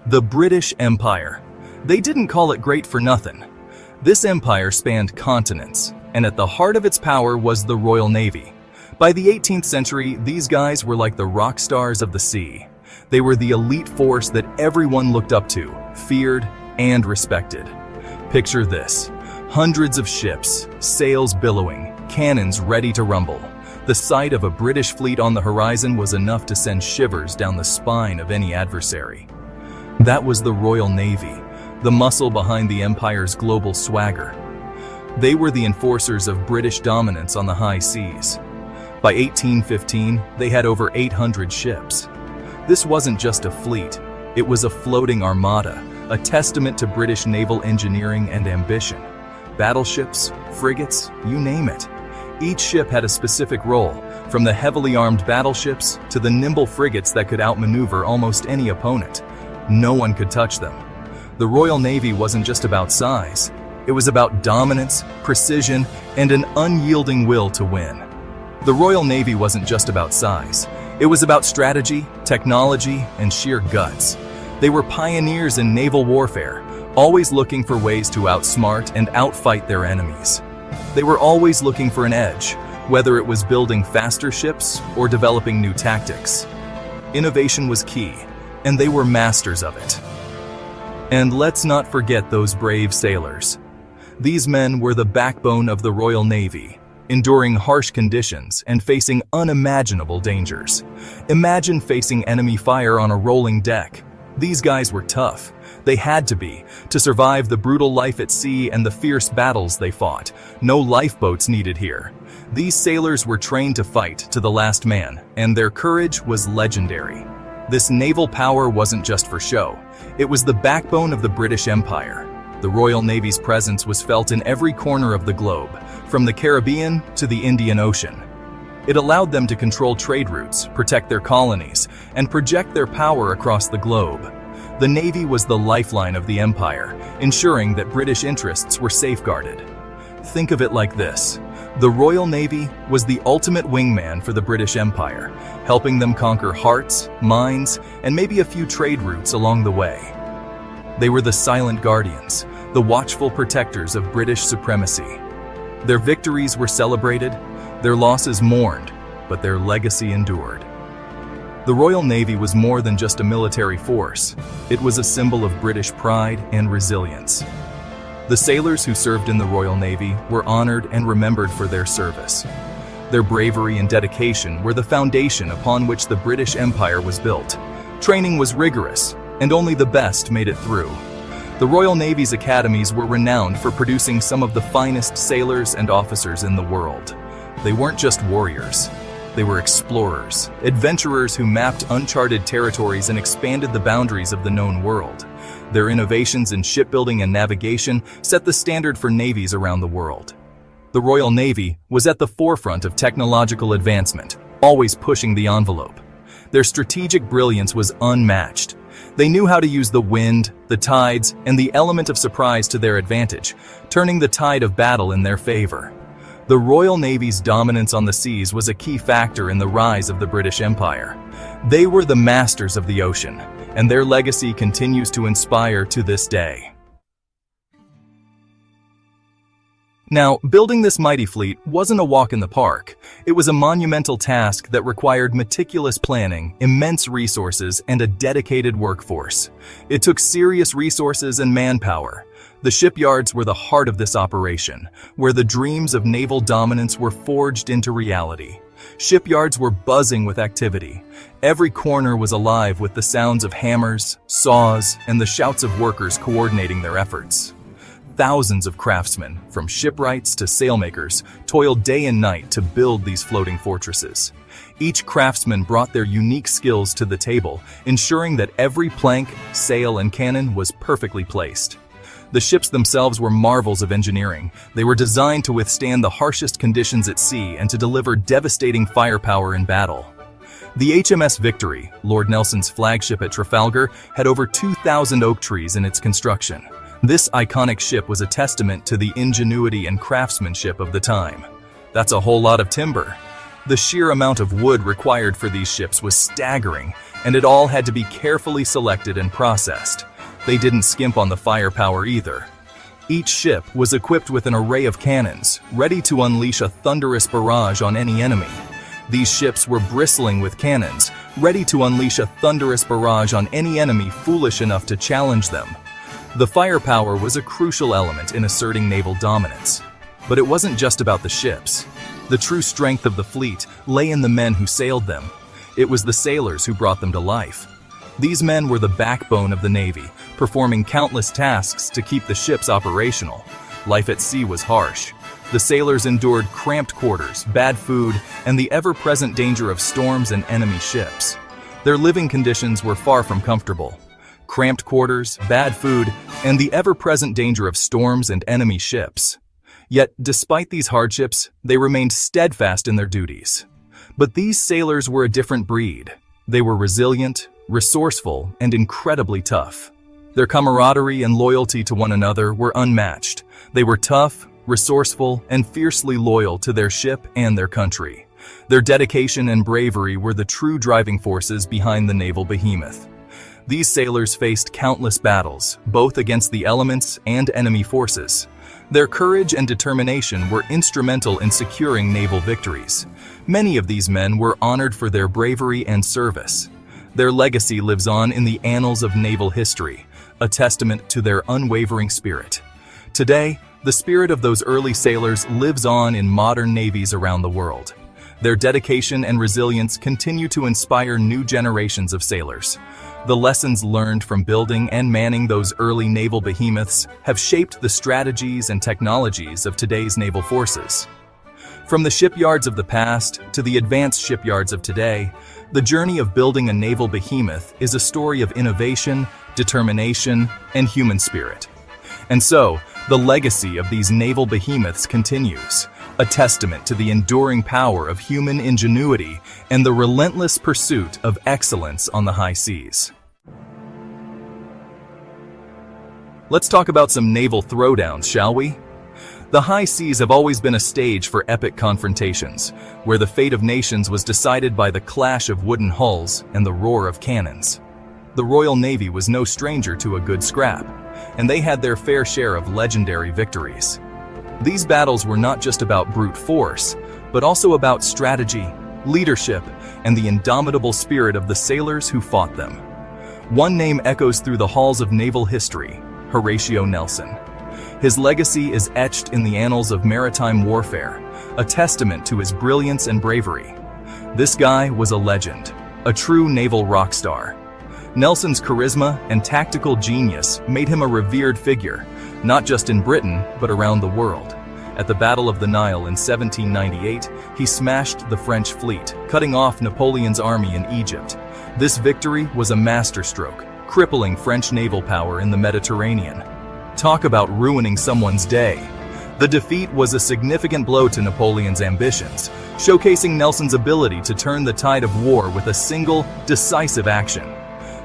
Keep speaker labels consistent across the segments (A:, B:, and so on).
A: The British Empire. They didn't call it great for nothing. This empire spanned continents, and at the heart of its power was the Royal Navy. By the 18th century, these guys were like the rock stars of the sea. They were the elite force that everyone looked up to, feared, and respected. Picture this: hundreds of ships, sails billowing, cannons ready to rumble. The sight of a British fleet on the horizon was enough to send shivers down the spine of any adversary. That was the Royal Navy, the muscle behind the empire's global swagger. They were the enforcers of British dominance on the high seas. By 1815, they had over 800 ships. This wasn't just a fleet, it was a floating armada, a testament to British naval engineering and ambition. Battleships, frigates, you name it. Each ship had a specific role, from the heavily armed battleships to the nimble frigates that could outmaneuver almost any opponent. No one could touch them. The Royal Navy wasn't just about size. It was about dominance, precision, and an unyielding will to win. The Royal Navy wasn't just about size. It was about strategy, technology, and sheer guts. They were pioneers in naval warfare, always looking for ways to outsmart and outfight their enemies. They were always looking for an edge, whether it was building faster ships or developing new tactics. Innovation was key, and they were masters of it. And let's not forget those brave sailors. These men were the backbone of the Royal Navy, enduring harsh conditions and facing unimaginable dangers. Imagine facing enemy fire on a rolling deck. These guys were tough. They had to be, to survive the brutal life at sea and the fierce battles they fought. No lifeboats needed here. These sailors were trained to fight to the last man, and their courage was legendary. This naval power wasn't just for show. It was the backbone of the British Empire. The Royal Navy's presence was felt in every corner of the globe, from the Caribbean to the Indian Ocean. It allowed them to control trade routes, protect their colonies, and project their power across the globe. The Navy was the lifeline of the empire, ensuring that British interests were safeguarded. Think of it like this: the Royal Navy was the ultimate wingman for the British Empire, helping them conquer hearts, minds, and maybe a few trade routes along the way. They were the silent guardians, the watchful protectors of British supremacy. Their victories were celebrated, their losses mourned, but their legacy endured. The Royal Navy was more than just a military force. It was a symbol of British pride and resilience. The sailors who served in the Royal Navy were honored and remembered for their service. Their bravery and dedication were the foundation upon which the British Empire was built. Training was rigorous, and only the best made it through. The Royal Navy's academies were renowned for producing some of the finest sailors and officers in the world. They weren't just warriors. They were explorers, adventurers who mapped uncharted territories and expanded the boundaries of the known world. Their innovations in shipbuilding and navigation set the standard for navies around the world. The Royal Navy was at the forefront of technological advancement, always pushing the envelope. Their strategic brilliance was unmatched. They knew how to use the wind, the tides, and the element of surprise to their advantage, turning the tide of battle in their favor. The Royal Navy's dominance on the seas was a key factor in the rise of the British Empire. They were the masters of the ocean, and their legacy continues to inspire to this day. Now, building this mighty fleet wasn't a walk in the park. It was a monumental task that required meticulous planning, immense resources, and a dedicated workforce. It took serious resources and manpower. The shipyards were the heart of this operation, where the dreams of naval dominance were forged into reality. Shipyards were buzzing with activity. Every corner was alive with the sounds of hammers, saws, and the shouts of workers coordinating their efforts. Thousands of craftsmen, from shipwrights to sailmakers, toiled day and night to build these floating fortresses. Each craftsman brought their unique skills to the table, ensuring that every plank, sail, and cannon was perfectly placed. The ships themselves were marvels of engineering. They were designed to withstand the harshest conditions at sea and to deliver devastating firepower in battle. The HMS Victory, Lord Nelson's flagship at Trafalgar, had over 2,000 oak trees in its construction. This iconic ship was a testament to the ingenuity and craftsmanship of the time. That's a whole lot of timber. The sheer amount of wood required for these ships was staggering, and it all had to be carefully selected and processed. They didn't skimp on the firepower either. Each ship was equipped with an array of cannons, ready to unleash a thunderous barrage on any enemy. These ships were bristling with cannons, ready to unleash a thunderous barrage on any enemy foolish enough to challenge them. The firepower was a crucial element in asserting naval dominance. But it wasn't just about the ships. The true strength of the fleet lay in the men who sailed them. It was the sailors who brought them to life. These men were the backbone of the Navy, performing countless tasks to keep the ships operational. Life at sea was harsh. The sailors endured cramped quarters, bad food, and the ever-present danger of storms and enemy ships. Their living conditions were far from comfortable. Cramped quarters, bad food, and the ever-present danger of storms and enemy ships. Yet, despite these hardships, they remained steadfast in their duties. But these sailors were a different breed. They were resilient, resourceful, and incredibly tough. Their camaraderie and loyalty to one another were unmatched. They were tough, resourceful, and fiercely loyal to their ship and their country. Their dedication and bravery were the true driving forces behind the naval behemoth. These sailors faced countless battles, both against the elements and enemy forces. Their courage and determination were instrumental in securing naval victories. Many of these men were honored for their bravery and service. Their legacy lives on in the annals of naval history, a testament to their unwavering spirit. Today, the spirit of those early sailors lives on in modern navies around the world. Their dedication and resilience continue to inspire new generations of sailors. The lessons learned from building and manning those early naval behemoths have shaped the strategies and technologies of today's naval forces. From the shipyards of the past to the advanced shipyards of today, the journey of building a naval behemoth is a story of innovation, determination, and human spirit. And so, the legacy of these naval behemoths continues, a testament to the enduring power of human ingenuity and the relentless pursuit of excellence on the high seas. Let's talk about some naval throwdowns, shall we? The high seas have always been a stage for epic confrontations, where the fate of nations was decided by the clash of wooden hulls and the roar of cannons. The Royal Navy was no stranger to a good scrap, and they had their fair share of legendary victories. These battles were not just about brute force, but also about strategy, leadership, and the indomitable spirit of the sailors who fought them. One name echoes through the halls of naval history: Horatio Nelson. His legacy is etched in the annals of maritime warfare, a testament to his brilliance and bravery. This guy was a legend, a true naval rock star. Nelson's charisma and tactical genius made him a revered figure, not just in Britain, but around the world. At the Battle of the Nile in 1798, he smashed the French fleet, cutting off Napoleon's army in Egypt. This victory was a masterstroke, crippling French naval power in the Mediterranean. Talk about ruining someone's day. The defeat was a significant blow to Napoleon's ambitions, showcasing Nelson's ability to turn the tide of war with a single, decisive action.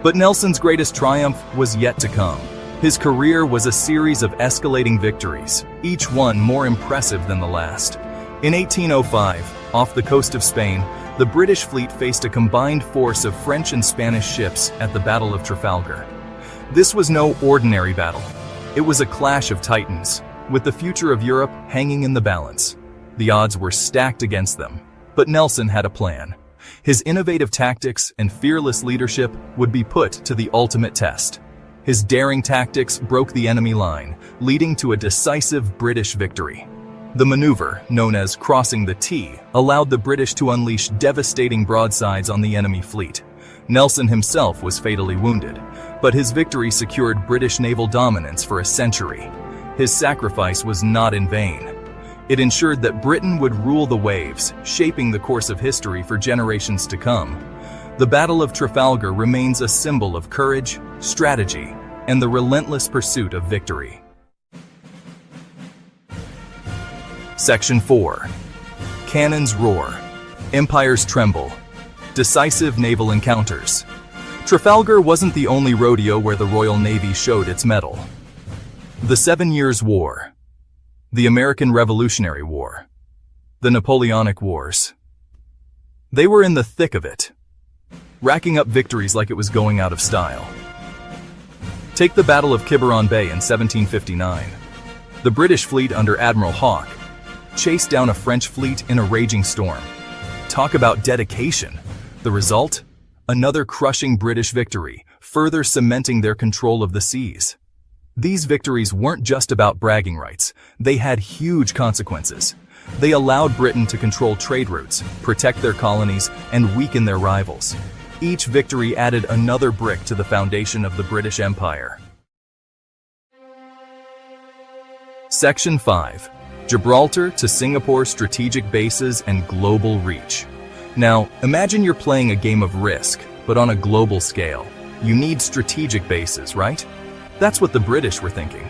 A: But Nelson's greatest triumph was yet to come. His career was a series of escalating victories, each one more impressive than the last. In 1805, off the coast of Spain, the British fleet faced a combined force of French and Spanish ships at the Battle of Trafalgar. This was no ordinary battle. It was a clash of titans, with the future of Europe hanging in the balance. The odds were stacked against them, but Nelson had a plan. His innovative tactics and fearless leadership would be put to the ultimate test. His daring tactics broke the enemy line, leading to a decisive British victory. The maneuver, known as crossing the T, allowed the British to unleash devastating broadsides on the enemy fleet. Nelson himself was fatally wounded, but his victory secured British naval dominance for a century. His sacrifice was not in vain. It ensured that Britain would rule the waves, shaping the course of history for generations to come. The Battle of Trafalgar remains a symbol of courage, strategy, and the relentless pursuit of victory. Section 4. Cannons roar. Empires tremble. Decisive naval encounters. Trafalgar wasn't the only rodeo where the Royal Navy showed its mettle. The 7 Years' War. The American Revolutionary War. The Napoleonic Wars. They were in the thick of it, racking up victories like it was going out of style. Take the Battle of Quiberon Bay in 1759. The British fleet under Admiral Hawke chased down a French fleet in a raging storm. Talk about dedication. The result? Another crushing British victory, further cementing their control of the seas. These victories weren't just about bragging rights, they had huge consequences. They allowed Britain to control trade routes, protect their colonies, and weaken their rivals. Each victory added another brick to the foundation of the British Empire. Section 5. Gibraltar to Singapore strategic bases and global reach. Now, imagine you're playing a game of Risk, but on a global scale. You need strategic bases, right? That's what the British were thinking.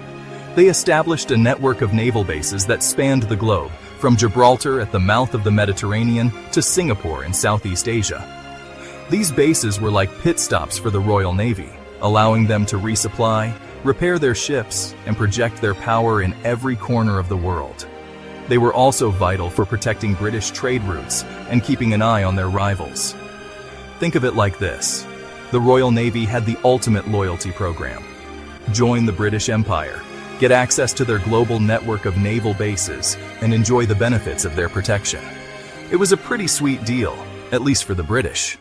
A: They established a network of naval bases that spanned the globe, from Gibraltar at the mouth of the Mediterranean to Singapore in Southeast Asia. These bases were like pit stops for the Royal Navy, allowing them to resupply, repair their ships, and project their power in every corner of the world. They were also vital for protecting British trade routes and keeping an eye on their rivals. Think of it like this. The Royal Navy had the ultimate loyalty program. Join the British Empire, get access to their global network of naval bases, and enjoy the benefits of their protection. It was a pretty sweet deal, at least for the British.